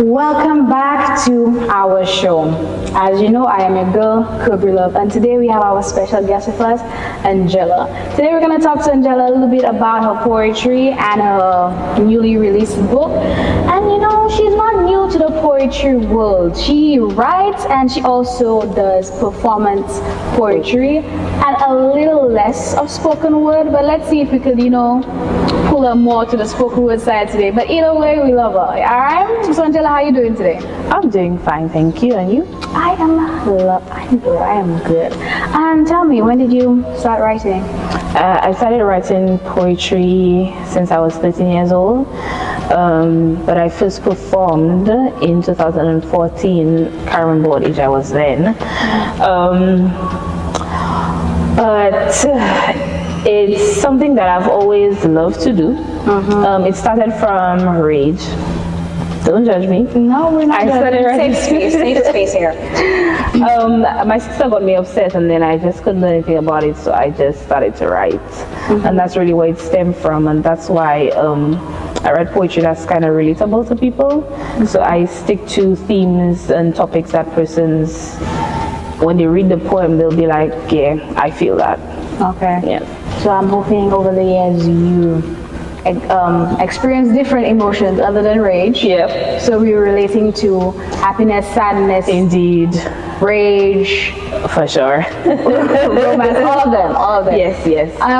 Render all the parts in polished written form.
Welcome back to our show. As you know, I am your girl, Cobra Love, and today we have our special guest with us, Angella. Today we're going to talk to Angella a little bit about her poetry and her newly released book. And you know, she's not new to the poetry world. She writes and she also does performance poetry and a little less of spoken word, but let's see if we could, pull her more to the spoken word side today. But either way, we love her. Alright? So Angella, how are you doing today? I'm doing fine, thank you. And you? I'm good. And tell me, when did you start writing? I started writing poetry since I was 13 years old, but I first performed in 2014. Can't remember what age I was then. But it's something that I've always loved to do. It started from rage. Don't judge me. No, we're not. I started writing. Safe space here. My sister got me upset, and then I just couldn't do anything about it, so I just started to write. And that's really where it stemmed from, and that's why I write poetry that's kind of relatable to people. So I stick to themes and topics that persons, when they read the poem, they'll be like, yeah, I feel that. Okay. Yeah. So I'm hoping over the years you experience different emotions other than rage. Yep. So we're relating to happiness, sadness, Indeed. rage, For sure. romance, all of them. Yes.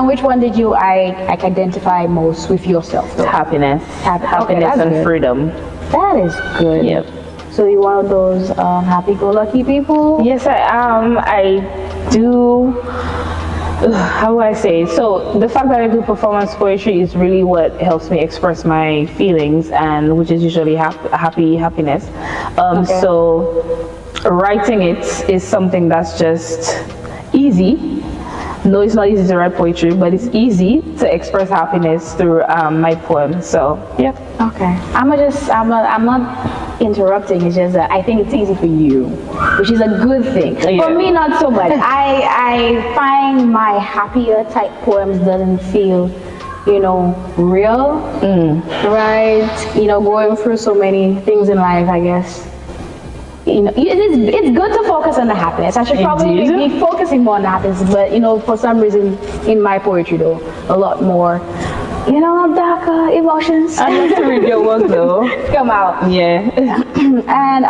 Which one did you identify most with yourself, though? Happiness. Okay, that's and good. freedom. That is good. Yep. So you're one of those happy-go-lucky people? Yes, I am. I do. How do I say it? So the fact that I do performance poetry is really what helps me express my feelings, and which is usually happiness. Okay. So writing it is something that's just easy. No, it's not easy to write poetry, but it's easy to express happiness through my poems. So yeah. Okay. I'm not interrupting. It's just that I think it's easy for you, which is a good thing. Yeah. For me, not so much. I find my happier type poems doesn't feel, real. Right? Going through so many things in life, I guess. It's good to focus on the happiness. I should probably be focusing more on the happiness, but for some reason in my poetry though, a lot more, darker emotions. I like to read your work though. Come out. Yeah. And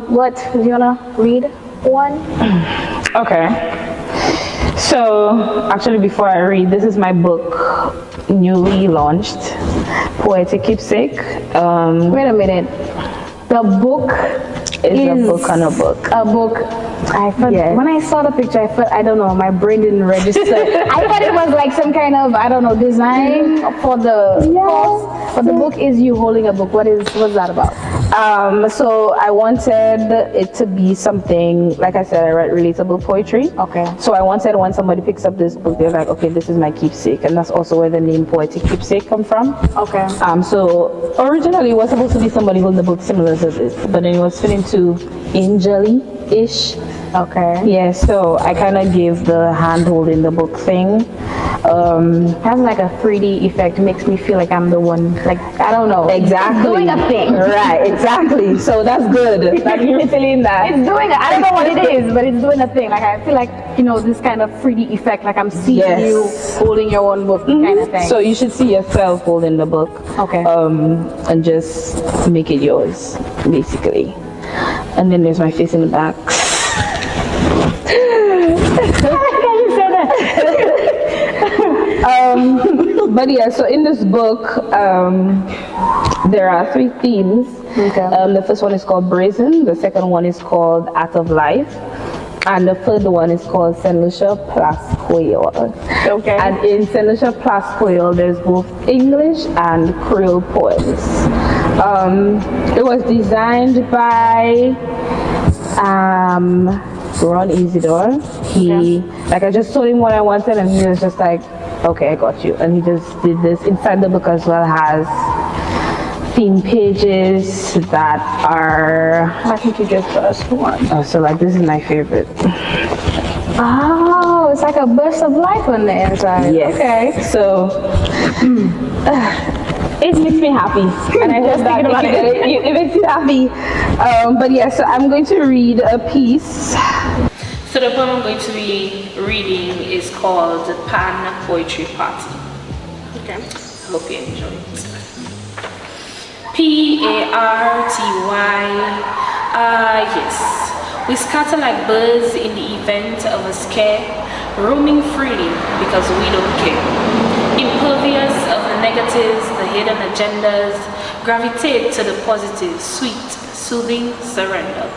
what do you wanna read one? Okay. So actually, before I read, this is my book, newly launched, Poetic Keepsake. Wait a minute. The book is a book on a book. A book. When I saw the picture, I don't know, my brain didn't register. I thought it was like some kind of, design for the course. But the book is you holding a book. What's that about? So I wanted it to be something, like I said, I write relatable poetry. Okay. So I wanted when somebody picks up this book, they're like, okay, this is my keepsake. And that's also where the name Poetic Keepsake come from. Okay. So originally it was supposed to be somebody holding the book similar to this, but then it was fit into Angel-ish. Okay. Yeah, so I kind of gave the hand holding the book thing. Has like a 3D effect. Makes me feel like I'm the one, like, I don't know. Exactly. Doing a thing. Right, exactly. So that's good. Like you're feeling that. It's doing, I don't know what it is, but it's doing a thing. Like I feel like, this kind of 3D effect, like I'm seeing you holding your own book kind of thing. So you should see yourself holding the book. Okay. And just make it yours, basically. And then there's my face in the back. But yeah, so in this book, there are 3 themes. Okay. The first one is called Brazen, the second one is called Art of Life, and the third one is called St Lucian Poets. Okay. And in St Lucian Poets, there's both English and Creole poems. It was designed by Ron Isidore. I just told him what I wanted, and he was just like, okay, I got you. And he just did this. Inside the book as well has theme pages that are, I think you just first one. oh, so like this is my favorite. Oh, it's like a burst of life on the inside. Yes. Okay. So It makes me happy, and I just thinking about it makes me happy. But yeah, so I'm going to read a piece. So the poem I'm going to be reading is called The Pan Poetry Party. Okay. Hope you enjoy it. P-A-R-T-Y. Yes. We scatter like birds in the event of a scare, roaming freely because we don't care. Impervious of the negatives, the hidden agendas, gravitate to the positive, sweet, soothing surrender.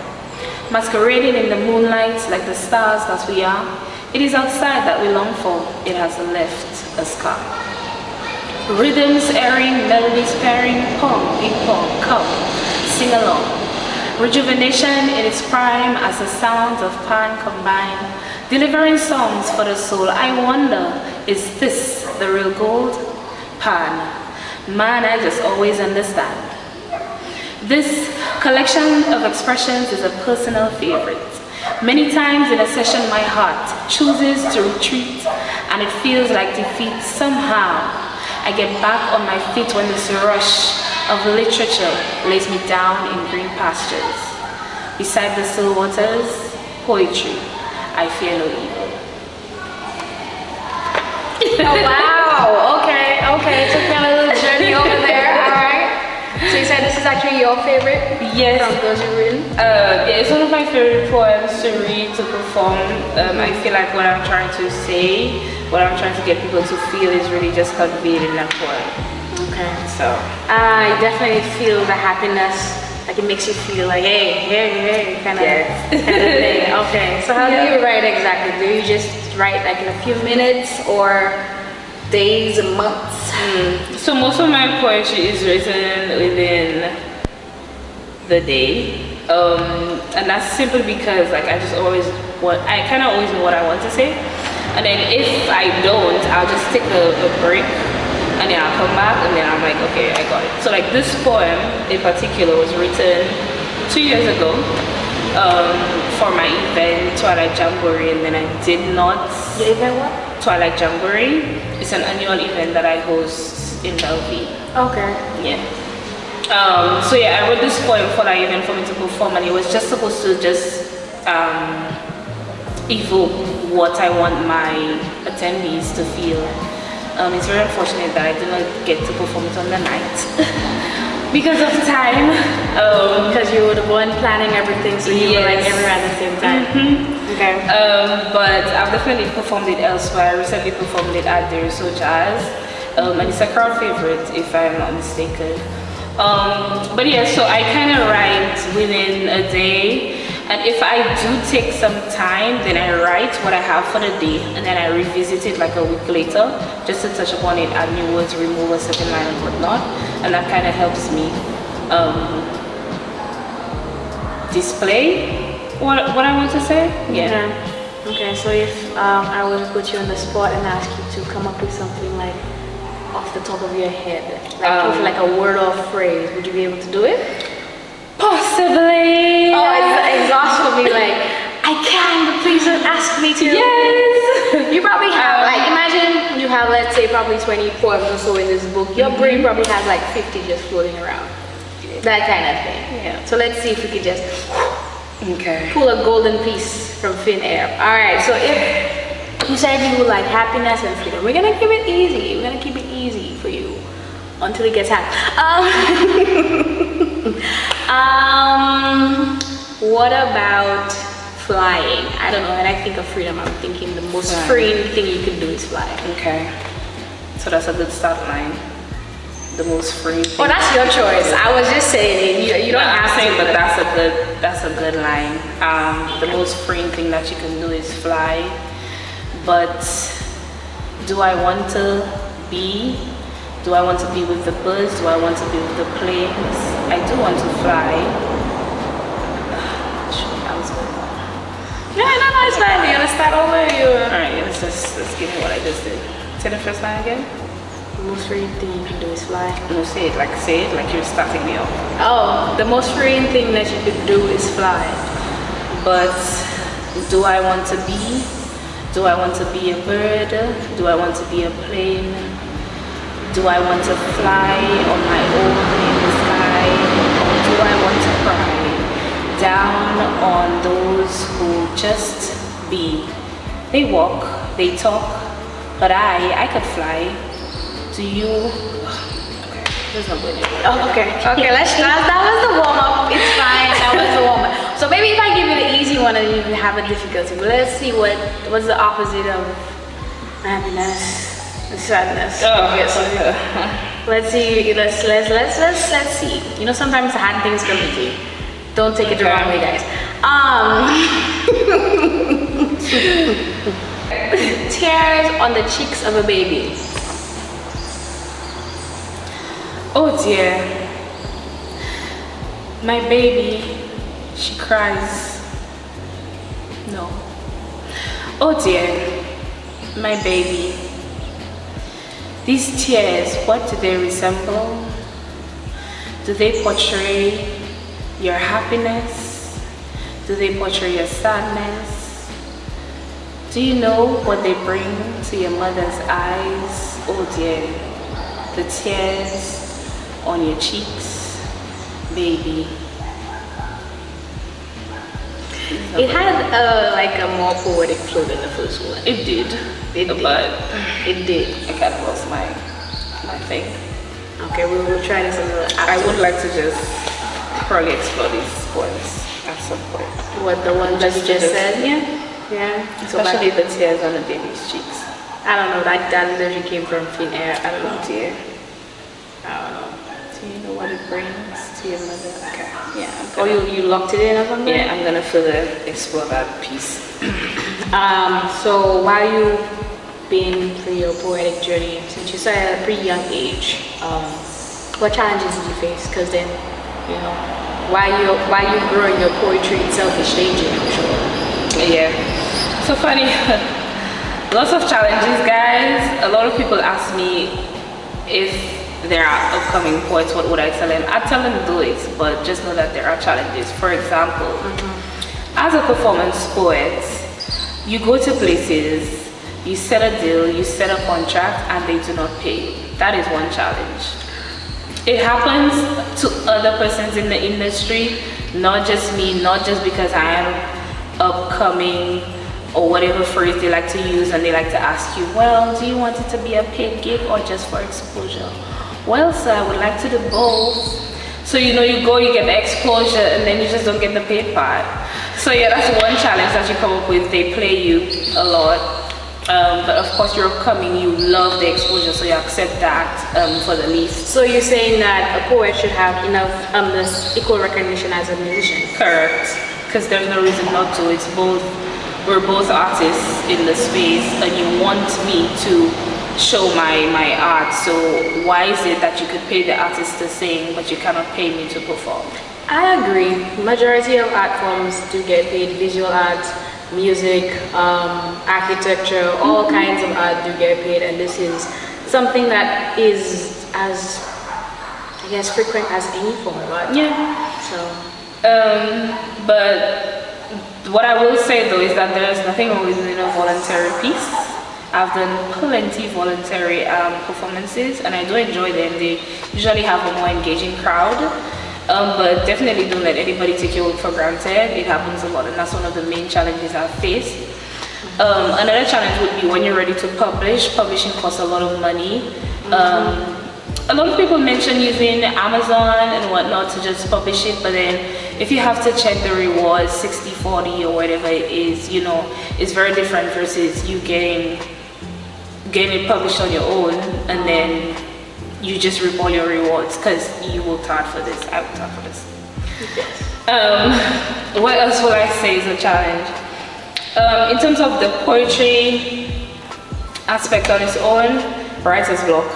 Masquerading in the moonlight like the stars that we are, it is outside that we long for, it has left a scar. Rhythms airing, melodies pairing, pong, ping pong, come, sing along. Rejuvenation in its prime as the sounds of pan combine, delivering songs for the soul. I wonder, is this the real gold? Pan, man, I just always understand. This collection of expressions is a personal favorite. Many times in a session my heart chooses to retreat and it feels like defeat. Somehow I get back on my feet when this rush of literature lays me down in green pastures. Beside the still waters, poetry, I fear no evil. Oh wow, okay, took me on a little journey over there, alright. So you said this is actually your favorite? Yes. From those you've written? It's one of my favorite poems to read, to perform. I feel like what I'm trying to say, what I'm trying to get people to feel is really just conveyed in that poem. Okay. So I definitely feel the happiness, like it makes you feel like hey, kind of thing. Okay. So how do you write exactly? Do you just write like in a few minutes or days and months? So most of my poetry is written within the day, and that's simply because like I kind of always know what I want to say, and then if I don't, I'll just take a break, and then I'll come back, and then I'm like, okay, I got it. So like this poem in particular was written 2 years ago for my event Twilight Jamboree, and then I did not. Your event what? Twilight Jamboree. It's an annual event that I host in Belfie. Okay. Yeah. So yeah, I wrote this poem for that event for me to perform, and it was just supposed to just evoke what I want my attendees to feel. It's very unfortunate that I did not get to perform it on the night because of time. Because you were the one planning everything, so you were like everywhere at the same time. Okay. But I've definitely performed it elsewhere. I recently performed it at the Rousseau Jazz, and it's a crowd favorite if I'm not mistaken. But yeah, so I kind of write within a day, and if I do take some time, then I write what I have for the day, and then I revisit it like a week later, just to touch upon it, add new words, remove a certain line and whatnot, and that kind of helps me display what I want to say. Yeah. Okay, so if I were to put you on the spot and ask you to come up with something like off the top of your head, like a word or phrase, would you be able to do it? Possibly. Oh, it's exhausting me. Like I can, but please don't ask me to. Yes. You probably have like imagine you have let's say probably 20 poems or so in this book. Your brain probably has like 50 just floating around. That kind of thing. Yeah. So let's see if we could just. Okay. Pull a golden piece from thin air. Alright, so if you said you would like happiness and freedom, we're gonna keep it easy. We're gonna keep it easy for you until it gets hard. What about flying? I don't know, when I think of freedom, I'm thinking the most freeing thing you can do is fly. Okay. So that's a good start line. The most free thing. Oh, that's your choice. I was just saying you don't have to. But that's a good line. The most freeing thing that you can do is fly. But do I want to be? Do I want to be with the birds? Do I want to be with the planes? I do want to fly. No, it's fine. You wanna start over? Alright, let's give me what I just did. Say the first line again. The most freeing thing you can do is fly. No, say it like you're starting me off. Oh, the most freeing thing that you could do is fly. But do I want to be? Do I want to be a bird? Do I want to be a plane? Do I want to fly on my own in the sky? Or do I want to cry down on those who just be? They walk, they talk, but I could fly. Do you? Okay, there's no way. Oh, okay, that was the warm-up. It's fine, that was the warm-up. So maybe if I give you the easy one and you have a difficulty, but let's see what's the opposite of happiness and sadness. Oh, yes. Let's see, let's see. You know, sometimes hard things come easy. Don't take it the wrong way, guys. Tears on the cheeks of a baby. Oh dear, my baby, she cries. No. Oh dear, my baby. These tears, what do they resemble? Do they portray your happiness? Do they portray your sadness? Do you know what they bring to your mother's eyes? Oh dear, the tears on your cheeks, baby. It had like a more poetic flow than the first one. It did. But it did. I kind of lost my thing. Okay, we'll try this another. I would like to just probably explore these poems at some point. What, the one that you just said? Yeah. Especially the tears on the baby's cheeks. I don't know. That literally came from thin air. I don't know. Oh dear. I don't know. Do you know what it brings to your mother? Okay. Yeah. Oh, you locked it in or something? Yeah, I'm gonna explore that piece. So while you been through your poetic journey, since you started at a pretty young age, what challenges did you face? Because then, you know, while you growing your poetry itself is changing, I'm sure. Yeah. So funny. Lots of challenges, guys. A lot of people ask me if there are upcoming poets, what would I tell them? I tell them do it, but just know that there are challenges. For example, as a performance poet, you go to places, you set a deal, you set a contract, and they do not pay you. That is one challenge. It happens to other persons in the industry, not just me, not just because I am upcoming or whatever phrase they like to use, and they like to ask you, well, do you want it to be a paid gig or just for exposure? Well, sir, I would like to do both. So, you know, you go, you get the exposure, and then you just don't get the paid part. So yeah, that's one challenge that you come up with. They play you a lot. But of course, you're upcoming, you love the exposure, so you accept that for the least. So you're saying that a poet should have enough this equal recognition as a musician? Correct. Because there's no reason not to. It's both, we're both artists in the space, and you want me to show my art, so why is it that you could pay the artist to sing but you cannot pay me to perform? I agree. Majority of art forms do get paid. Visual art, music, architecture, all kinds of art do get paid, and this is something that is as, I guess, frequent as any form of art. Yeah. So but what I will say though is that there's nothing wrong with doing a voluntary piece. I've done plenty voluntary performances, and I do enjoy them. They usually have a more engaging crowd, but definitely don't let anybody take your work for granted. It happens a lot, and that's one of the main challenges I've faced. Another challenge would be when you're ready to publish. Publishing costs a lot of money. A lot of people mention using Amazon and whatnot to just publish it, but then if you have to check the rewards, 60-40 or whatever it is, you know, it's very different versus you getting it published on your own, and then you just reap all your rewards because you worked hard for this. I worked hard for this. Yes. What else would I say is a challenge? In terms of the poetry aspect on its own, writer's block.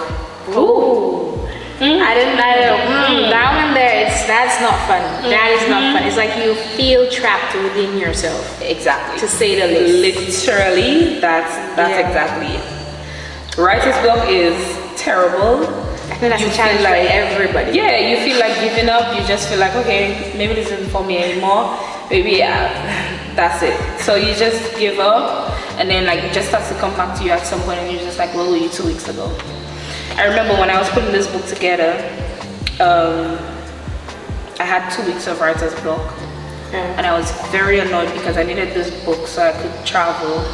Ooh. I didn't know. That one there, that's not fun. That is not fun. It's like you feel trapped within yourself. Exactly. To say the least. Literally, that's exactly it. Writer's block is terrible. I think that's a challenge for everybody. Yeah, you feel like giving up. You just feel like, okay, maybe this isn't for me anymore. Maybe that's it. So you just give up, and then like it just starts to come back to you at some point, and you're just like, where were you 2 weeks ago? I remember when I was putting this book together, I had 2 weeks of writer's block. And I was very annoyed because I needed this book so I could travel.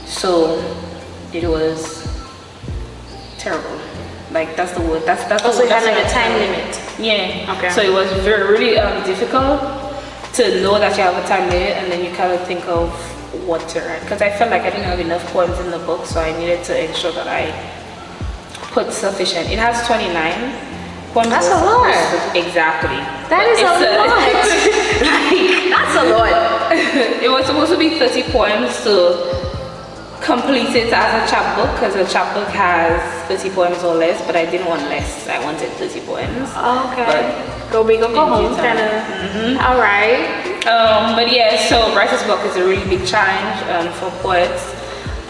So it was terrible. Like, that's the word. That's also the word. you had like a time limit. Yeah. Okay. So it was really difficult to know that you have a time limit, and then you kind of think of what to write. Because I felt like I didn't have enough poems in the book, so I needed to ensure that I put sufficient. It has 29 poems. That's a lot. Exactly. That is a lot. Like, that's a lot. It was supposed to be 30 poems to complete it as a chapbook, because a chapbook has 30 poems or less, but I didn't want less. I wanted 30 poems. Okay. But go big or go home, kind of. All right. But yeah, so writer's block is a really big challenge for poets.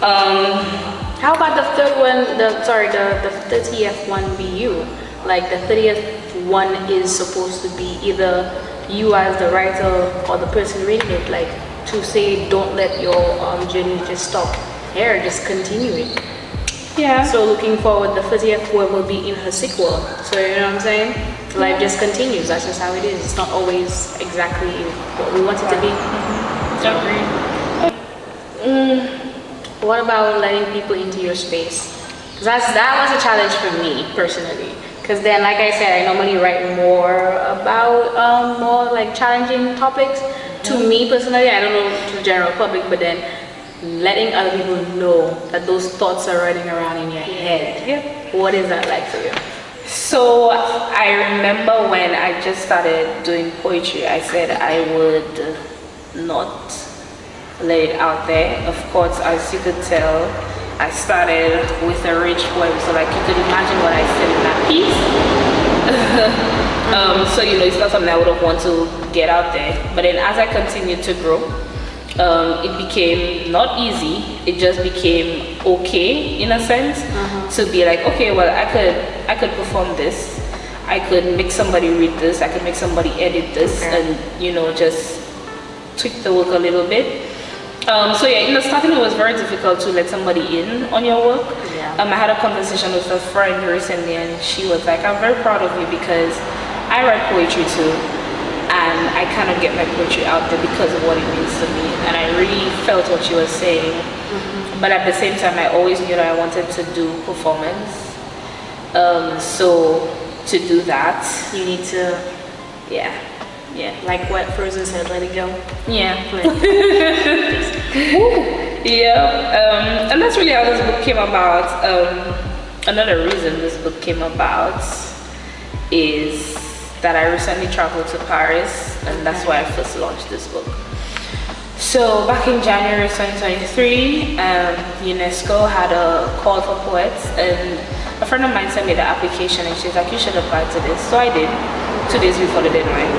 How about the third one? The 30th one be you? Like the 30th one is supposed to be either you as the writer or the person reading it, like to say don't let your journey just stop here, just continue it. Yeah. So looking forward, the 30th poem will be in her sequel. So you know what I'm saying? Life just continues. That's just how it is. It's not always exactly what we want it to be. What about letting people into your space? Because that was a challenge for me personally. Because then, like I said, I normally write more about more like challenging topics. To me personally, I don't know to the general public, but then letting other people know that those thoughts are running around in your head. Yep. What is that like for you? So I remember when I just started doing poetry, I said I would not let it out there. Of course, as you could tell, I started with a rich poem, so like you could imagine what I said in that piece. So it's not something I would have wanted to get out there. But then as I continued to grow, it became not easy. It just became okay in a sense to be like, okay, well, I could perform this. I could make somebody read this. I could make somebody edit this, and just tweak the work a little bit. So yeah, in the starting it was very difficult to let somebody in on your work. I had a conversation with a friend recently, and she was like, I'm very proud of you because I write poetry too, and I kind of get my poetry out there because of what it means to me, and I really felt what she was saying. But at the same time, I always knew that I wanted to do performance. So to do that, You need to, yeah. like what Frozen said, let it go. Yeah. Yeah. And that's really how this book came about. Another reason this book came about is that I recently traveled to Paris, and that's why I first launched this book. So back in January 2023, UNESCO had a call for poets, and a friend of mine sent me the application, and she's like, you should apply to this. So I did, 2 days before the deadline.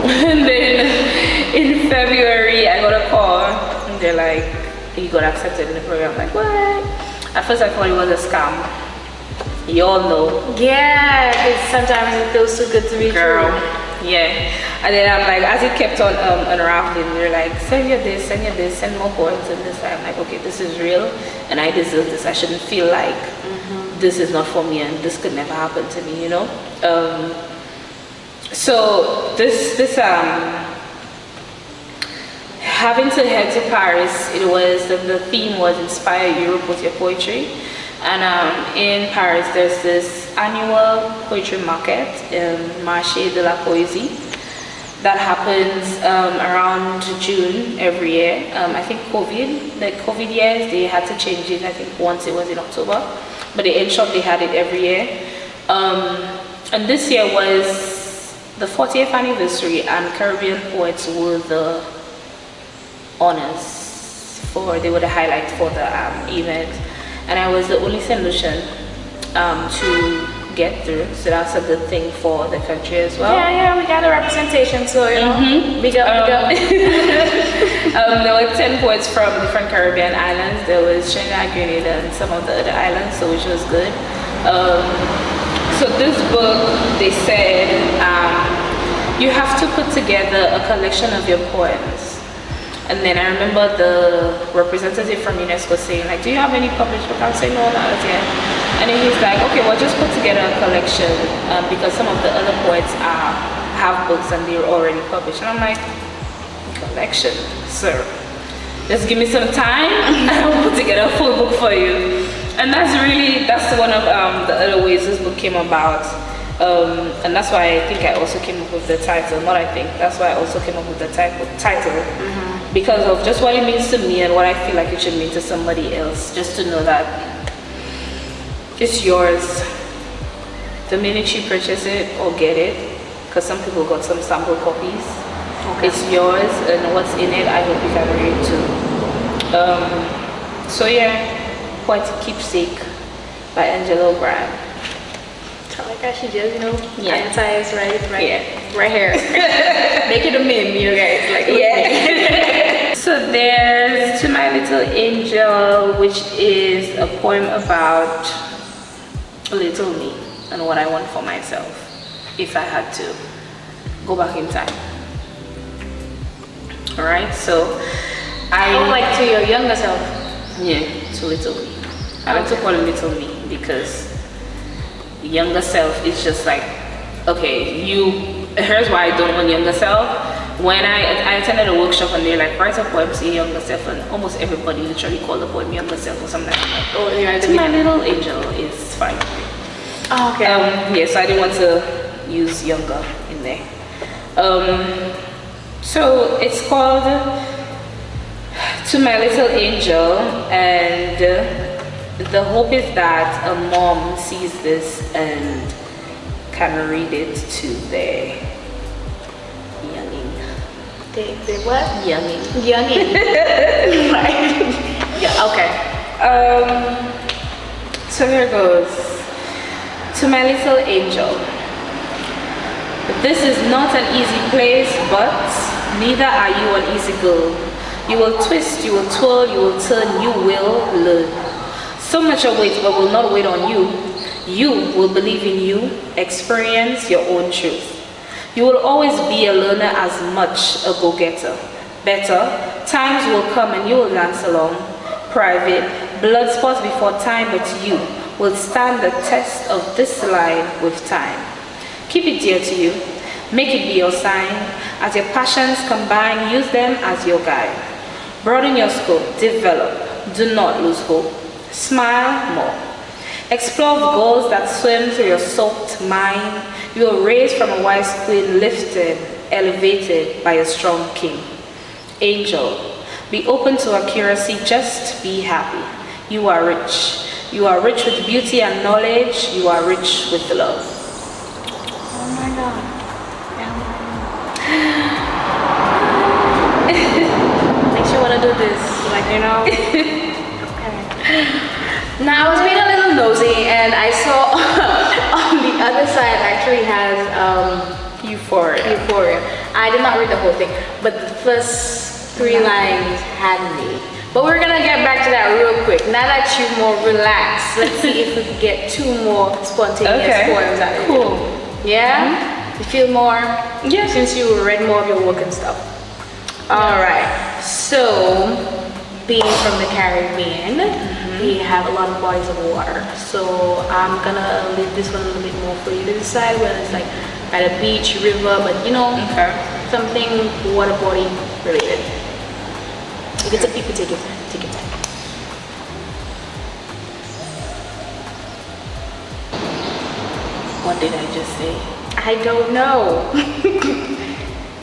And then in February, I got a call, and they're like, you got accepted in the program. I'm like, what? At first I thought it was a scam. You all know. Yeah, because sometimes it feels too good to be true. Yeah. And then I'm like, as it kept on unraveling, they're like, send you this, send more poems and this. I'm like, okay, this is real, and I deserve this. I shouldn't feel like this is not for me, and this could never happen to me, So this having to head to Paris, it was the theme was inspire Europe with your poetry, and in Paris there's this annual poetry market, Marché de la Poésie, that happens around June every year. I think COVID years they had to change it. I think once it was in October, but in short they had it every year. And this year was the 40th anniversary, and Caribbean poets were the honors they were the highlight for the event, and I was the only St Lucian to get through, so that's a good thing for the country as well. Yeah, we got a representation, so big up. There were 10 poets from different Caribbean islands. There was Trinidad, Grenada, and some of the other islands, so which was good. So this book, they said, you have to put together a collection of your poems And then I remember the representative from UNESCO saying like, do you have any published book? I was saying, no, not as yet. And then he's like, okay, well, just put together a collection because some of the other poets have books and they're already published. And I'm like, collection, sir. Just give me some time and I'll put together a full book for you. And that's one of the other ways this book came about. And that's why I think I also came up with the title. That's why I also came up with the title. Because of just what it means to me and what I feel like it should mean to somebody else. Just to know that it's yours the minute you purchase it or get it. Because some people got some sample copies. Okay. It's yours, and what's in it, I hope you can read too. So yeah, Poetic Keepsake by Angella O'Brien. I like how she just, Yeah. advertise right here. Make it a meme, you guys. Like, yeah. So there's To My Little Angel, which is a poem about little me and what I want for myself if I had to go back in time. Alright, so like to your younger self. Yeah, to little me. I like to call it little me because younger self is just like, okay, here's why I don't want younger self. When I attended a workshop and they're like, write a poem to your younger self, and almost everybody literally called the poem younger self or something like that. Oh, yeah, To My Little Angel is fine. Oh, okay. So I didn't want to use younger in there. So it's called To My Little Angel, and the hope is that a mom sees this and can read it to their youngin. They what? Youngin. Youngin. Right. Yeah, okay. So here goes. To my little angel. This is not an easy place, but neither are you an easy girl. You will twist, you will twirl, you will turn, you will learn. So much awaits but will not wait on you. You will believe in you, experience your own truth. You will always be a learner as much a go-getter. Better, times will come and you will dance along. Private, blood spots before time, but you will stand the test of this line with time. Keep it dear to you. Make it be your sign. As your passions combine, use them as your guide. Broaden your scope, develop. Do not lose hope. Smile more. Explore the goals that swim through your soaked mind. You are raised from a wise queen, lifted, elevated by a strong king. Angel, be open to accuracy, just be happy. You are rich. You are rich with beauty and knowledge. You are rich with love. Oh my God. Makes you want to do this, Okay. Now I was being a little nosy and I saw on the other side actually has Euphoria. I did not read the whole thing, but the first 3 lines had me. But we're gonna get back to that real quick. Now that you're more relaxed, let's see if we can get 2 more spontaneous poems out of you. Cool. Yeah? You feel more? Yeah. Since you read more of your work and stuff. Alright, so being from the Caribbean, we have a lot of bodies of water. So I'm gonna leave this one a little bit more for you to decide whether it's like at a beach, river, but something water body related. If it's a people, take your time. What did I just say? I don't know.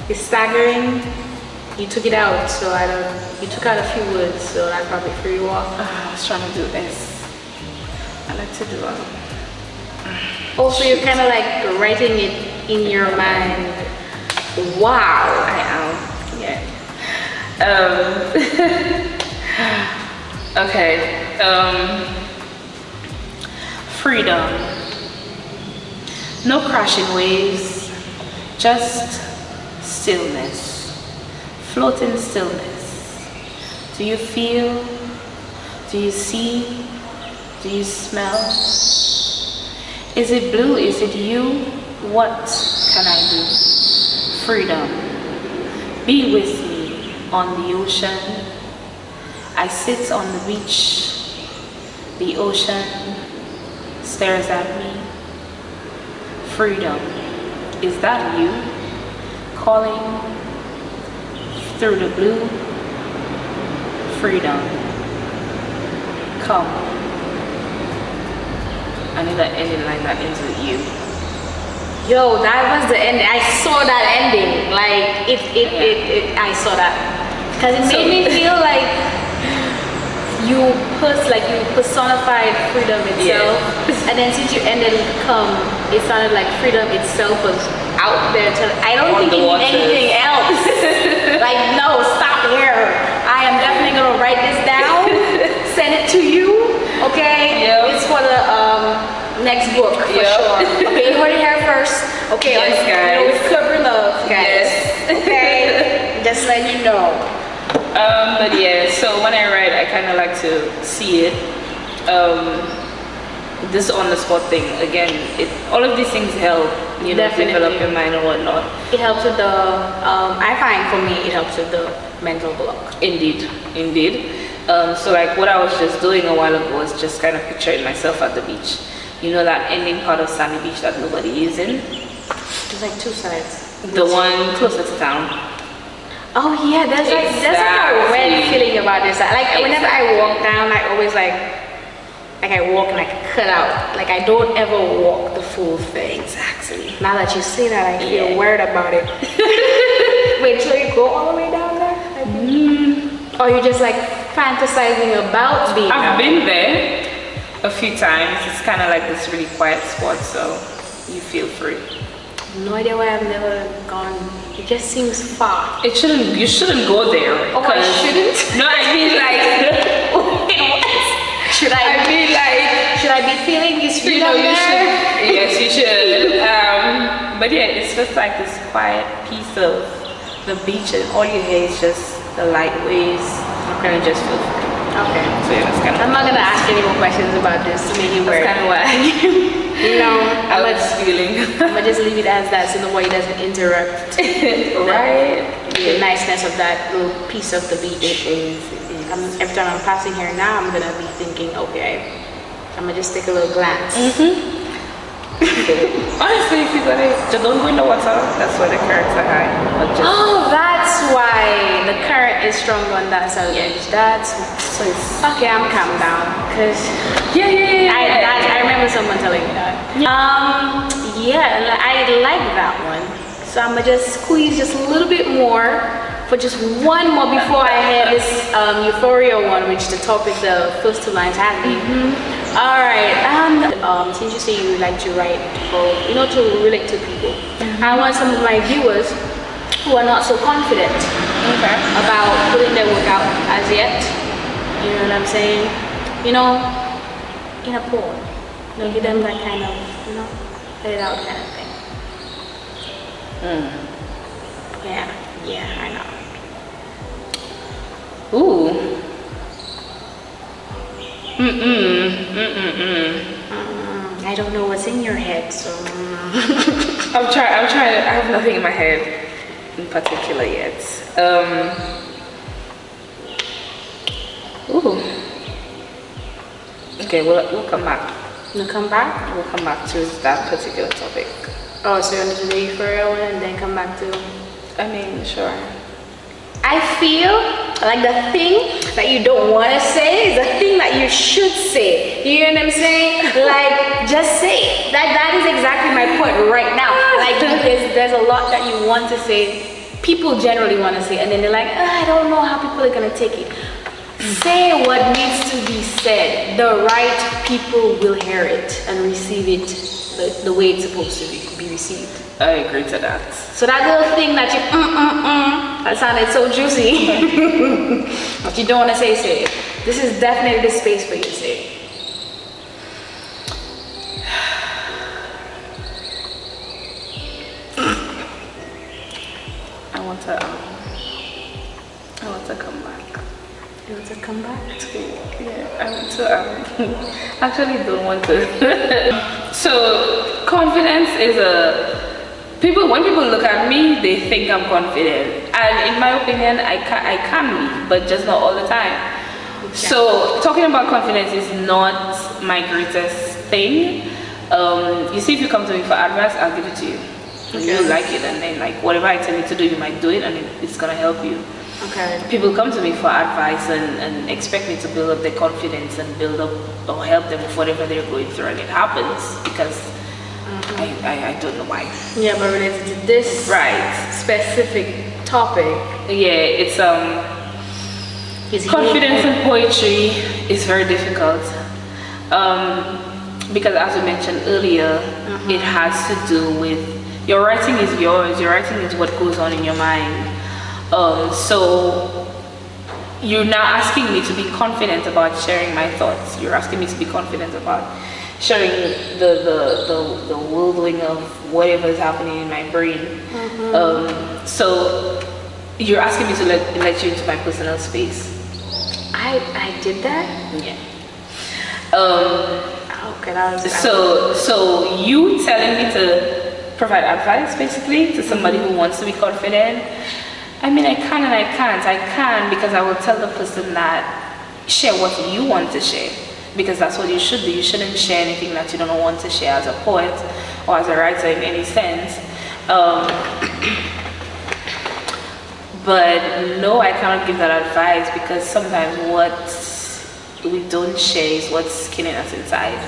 It's staggering. You took it out, so you took out a few words, so that probably threw you off. I was trying to do this. I like to do Also, you're kind of like writing it in your mind. Wow. I am. Yeah. Okay. Freedom. No crashing waves, just stillness. Floating stillness. Do you feel? Do you see? Do you smell? Is it blue? Is it you? What can I do? Freedom. Be with me. on the ocean. I sit on the beach. The ocean stares at me. Freedom, is that you calling through the blue? Freedom, come. I need an ending like that ends with you. Yo, that was the end. I saw that ending. Like I saw that because it made me feel like you personified freedom itself. Yeah. And then since you ended with come, it sounded like freedom itself was out there. I don't think you need anything else. Like, no, stop here. I am definitely gonna write this down, send it to you. Okay, it's for the next book for sure. Okay, you heard it here first. Okay, yes, guys. With cover love, guys. Yes. Okay, just let you know. But yeah, so when I write, I kind of like to see it. This on the spot thing again. All of these things help, develop your mind and whatnot. It helps with the. I find for me, it helps with the mental block. Indeed. So like what I was just doing a while ago was just kind of picturing myself at the beach. You know that ending part of Sandy Beach that nobody is in? There's like two sides. The one closer to town. Oh yeah, there's like a weird feeling about this. Like whenever I walk down, I always like I walk and I cut out. Like I don't ever walk the full thing. Exactly. Now that you say that, I feel weird about it. Wait, so you go all the way down there? Or you just like fantasizing about being I've been there a few times. It's kind of like this really quiet spot, so you feel free. No idea why I've never gone. It just seems far. You shouldn't go there. Oh, I shouldn't? No, I mean like should I be feeling this freedom there? Yes, you should. But yeah, it's just like this quiet piece of the beach and all you hear is just the light waves. And just feel free. Okay. So yeah, that's kind of. I'm not gonna ask any more questions about this to make it work. That's kind of why. I'm just leave it as that so nobody doesn't interrupt. Right. The niceness of that little piece of the beach. It is. Every time I'm passing here now, I'm gonna be thinking, okay, I'm gonna just take a little glance. Honestly, if you're gonna just don't go in the water, that's where the currents are high. Oh, that's why the current is strong on that side of the beach. That's so it's okay. I'm calm down because I remember someone telling me that. I like that one. So I'm gonna just squeeze just a little bit more for just one more before I head this Euphoria one, which the topic, the first two lines had me. All right, since you say you like to write for, to relate to people, I want some of my viewers who are not so confident about putting their work out as yet. You know what I'm saying? In a poem. Give them that kind of, let it out kind of thing. Yeah, I know. Ooh. I don't know what's in your head, so. I'm trying. I have nothing in my head in particular yet. Ooh. Okay, we'll come back. You'll come back? We'll come back to that particular topic. Oh, so you're going to do the Euphoria one and then come back to. I mean, sure. I feel like the thing that you don't want to say is the thing that you should say. You hear what I'm saying? Like, just say it. That is exactly my point right now. Like, there's a lot that you want to say. People generally want to say, and then they're like, I don't know how people are going to take it. Say what needs to be said. The right people will hear it and receive it the way it's supposed to be received. I agree to that. So that little thing that you that sounded so juicy, but you don't want to say it. This is definitely the space for you to say it. I want to come back. You want to come back? Yeah, I want to. Actually, don't want to. So confidence is a when people look at me, they think I'm confident, and in my opinion, I can be, but just not all the time. So talking about confidence is not my greatest thing. You see, if you come to me for advice, I'll give it to you. Okay. You'll like it, and then like whatever I tell you to do, you might do it, and it's gonna help you. Okay. People come to me for advice and expect me to build up their confidence and build up or help them with whatever they're going through, and it happens because I don't know why. Yeah, but related to this specific topic. Yeah, it's confidence in poetry is very difficult. Because as we mentioned earlier, it has to do with your writing is yours. Your writing is what goes on in your mind. So you're now asking me to be confident about sharing my thoughts. You're asking me to be confident about sharing the whirlwind of whatever is happening in my brain. So you're asking me to let you into my personal space. I did that? Yeah. Okay, that was so you telling me to provide advice basically to somebody who wants to be confident. I mean, I can and I can't. I can because I will tell the person that share what you want to share, because that's what you should do. You shouldn't share anything that you don't want to share as a poet or as a writer in any sense. But no, I cannot give that advice, because sometimes what we don't share is what's killing us inside.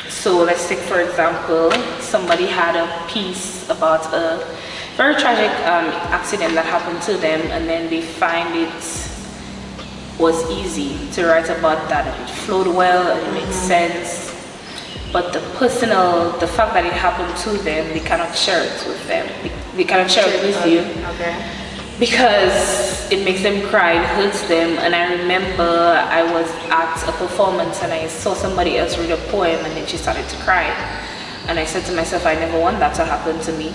So let's take, for example, somebody had a piece about a very tragic accident that happened to them, and then they find it was easy to write about that, and it flowed well and it made sense. But the fact that it happened to them, they cannot share it with them. They cannot share it with you. Okay. Because it makes them cry, it hurts them. And I remember I was at a performance and I saw somebody else read a poem, and then she started to cry. And I said to myself, I never want that to happen to me.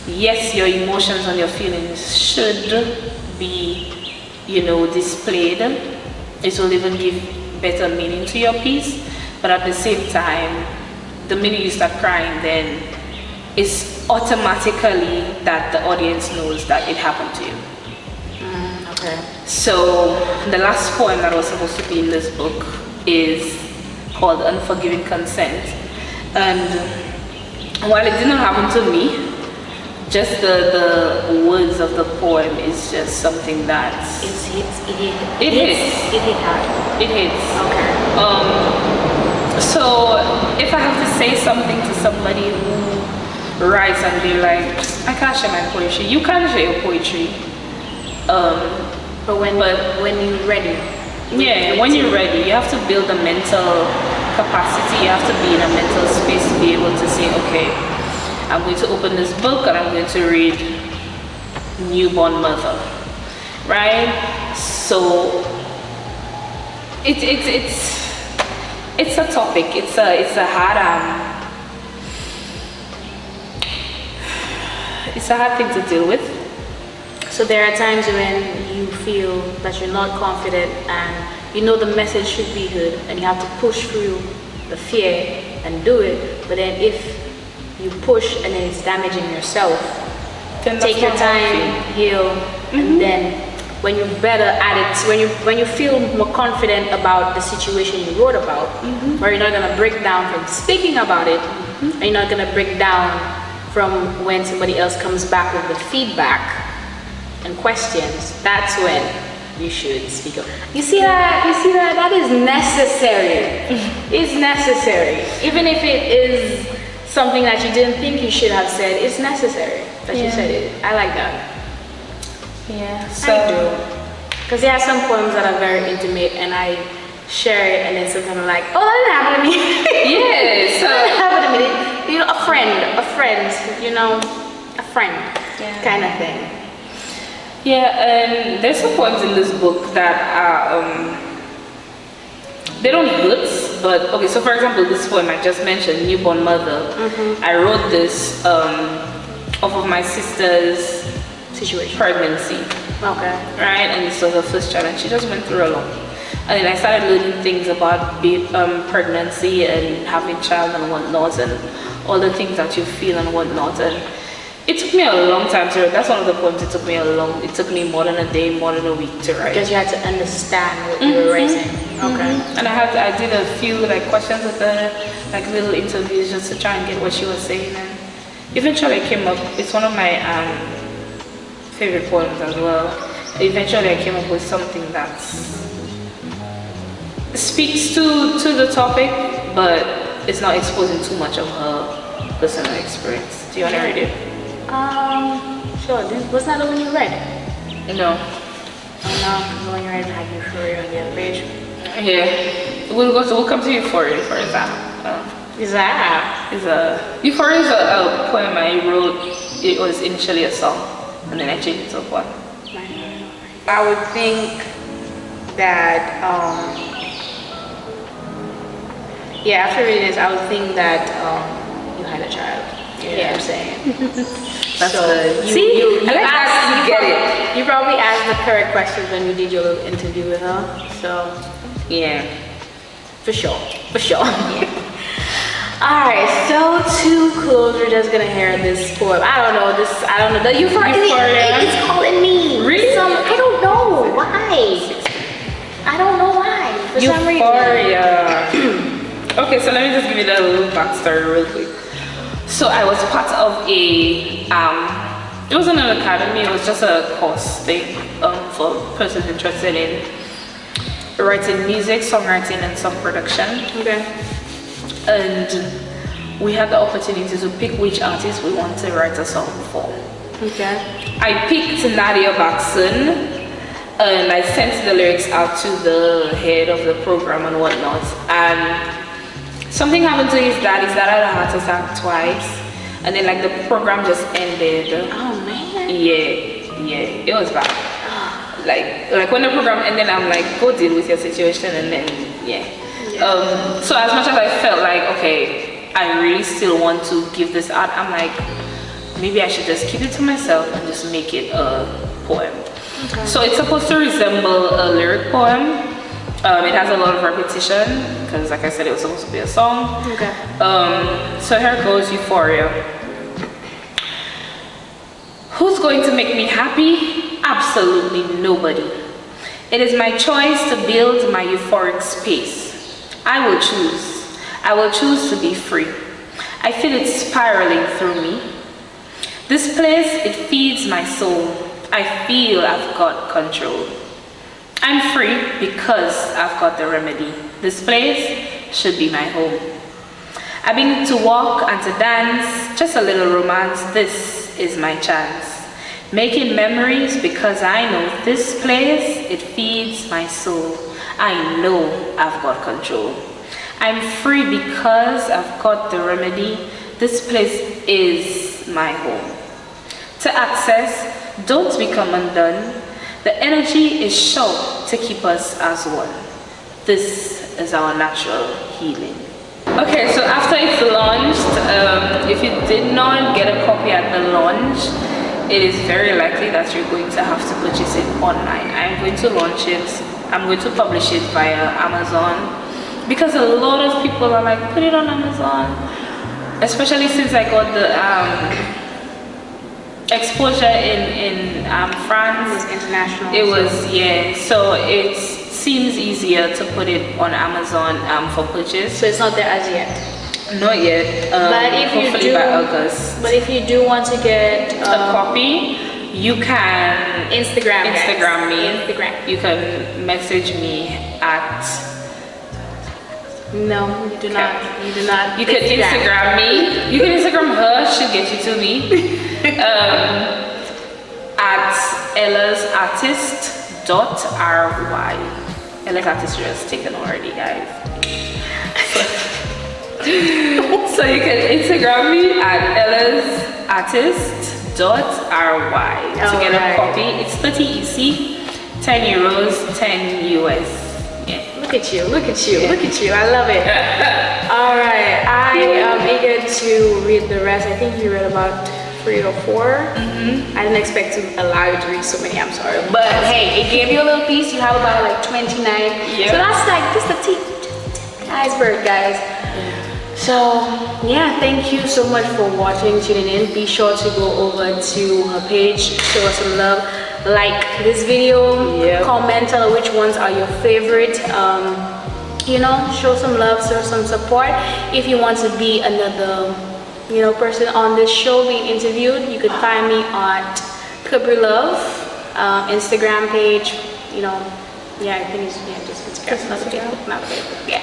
Yes, your emotions and your feelings should be, displayed. It will even give better meaning to your piece. But at the same time, the minute you start crying, then it's automatically that the audience knows that it happened to you. Okay. So the last poem that was supposed to be in this book is called Unforgiving Consent. And while it did not happen to me, just the words of the poem is just something that It hits. It hits. Okay. So if I have to say something to somebody who writes and they're like, I can't share my poetry, you can share your poetry. But when you're ready. Yeah, when you're ready, you have to build a mental capacity. You have to be in a mental space to be able to say, okay, I'm going to open this book and I'm going to read Newborn Mother, right? So it's a topic. It's a hard thing to deal with. So there are times when you feel that you're not confident, and the message should be heard, and you have to push through the fear and do it. But then if you push and then it's damaging yourself, take your time, heal, and then when you're better at it, when you feel more confident about the situation you wrote about, where you're not gonna break down from speaking about it, and you're not gonna break down from when somebody else comes back with the feedback and questions, that's when you should speak up. You see that? That is necessary. It's necessary. Even if it is something that you didn't think you should have said, it's necessary that you said it. I like that. Yeah, so I do. Because there are some poems that are very intimate, and I share it, and then sometimes I'm like, oh, that didn't happen to me. Yeah, so that didn't happen to me. A friend, kind of thing. Yeah, and there's some poems in this book that are, they don't hurt, but okay, so for example, this poem I just mentioned, Newborn Mother, I wrote this off of my sister's pregnancy. Okay. Right, and this was her first child, and she just went through a lot. And then I started learning things about pregnancy and having a child and whatnot, and all the things that you feel and whatnot. And it took me a long time to write. That's one of the poems. It took me more than a day, more than a week to write. Because you had to understand what you were writing. Okay. And I did a few like questions with her, like little interviews just to try and get what she was saying. And eventually I came up. It's one of my favorite poems as well. Eventually I came up with something that speaks to the topic, but it's not exposing too much of her personal experience. Do you want to read it? Sure. Was that the one you read? No. Oh no, the one you read had Euphoria on the other page. Yeah. We'll come to Euphoria for example. Euphoria is a poem I wrote. It was initially a song, and then I changed it to a poem. I would think that after reading this, I would think that you had a child. You know what I'm saying? That's so good. You get it. You probably asked the correct questions when you did your little interview with her. So yeah, for sure. Yeah. Alright, so to close, we're just gonna hear this poem. I don't know. The Euphoria. It's calling me. Really? I don't know why. For some reason. Euphoria. Okay, so let me just give you a little backstory real quick. So I was part of it wasn't an academy, it was just a course thing for persons interested in writing music, songwriting, and song production. Okay. And we had the opportunity to pick which artist we want to write a song for. Okay. I picked Nadia Baxon, and I sent the lyrics out to the head of the program and whatnot. And something happened to his dad. His dad had a heart attack twice, and then like the program just ended. Oh man. Yeah, it was bad. Like when the program ended, I'm like, go deal with your situation, and then so as much as I felt like, okay, I really still want to give this out, I'm like, maybe I should just keep it to myself and just make it a poem. Okay. So it's supposed to resemble a lyric poem. It has a lot of repetition because, like I said, it was supposed to be a song. Okay. So here goes Euphoria. Who's going to make me happy? Absolutely nobody. It is my choice to build my euphoric space. I will choose. I will choose to be free. I feel it spiraling through me. This place, it feeds my soul. I feel I've got control. I'm free because I've got the remedy. This place should be my home. I've been to walk and to dance, just a little romance. This is my chance. Making memories because I know this place, it feeds my soul. I know I've got control. I'm free because I've got the remedy. This place is my home. To access, don't become undone. The energy is sure to keep us as one. This is our natural healing. Okay, so after it's launched, if you did not get a copy at the launch, it is very likely that you're going to have to purchase it online. I'm going to launch it. I'm going to publish it via Amazon because a lot of people are like, put it on Amazon, especially since I got the exposure in France. It was international. It was, so it seems easier to put it on Amazon for purchase. So it's not there as yet? Not yet. But if hopefully you do, by August. But if you do want to get a copy, you can Instagram me. Instagram. You can message me at. No, you do not. You do not. You can Instagram me. You can Instagram her. She'll get you to me. At ellasartist.ry. Ella's Artist is taken already, guys. So you can Instagram me at ellasartist.ry to get a copy. It's 30 EC, 10 euros, 10 US. Yeah. Look at you, look at you, look at you. I love it. All right, I am eager to read the rest. I think you read about 3 or 4. I didn't expect to allow you to read so many, I'm sorry. But hey, it gave you a little piece. You have about like 29. So that's like just the tip of the iceberg, guys. So yeah, thank you so much for watching, tuning in. Be sure to go over to her page, show us some love, like this video, comment, tell her which ones are your favorite. You know, show some love, show some support. If you want to be another, you know, person on this show being interviewed, you could find me at Kabri Love Instagram page. You know, yeah, I think it's just Instagram, not Facebook. Yeah,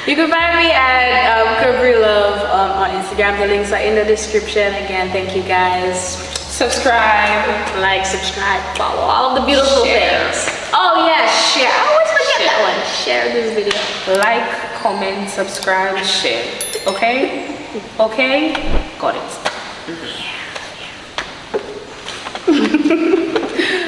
you can find me at Kabri Love on Instagram. The links are in the description. Again, thank you guys. Subscribe, like, subscribe, follow, all of the beautiful things. Oh yeah, share. I always forget that one. Share this video. like, comment, subscribe, share. Okay? Okay? Got it. Yeah.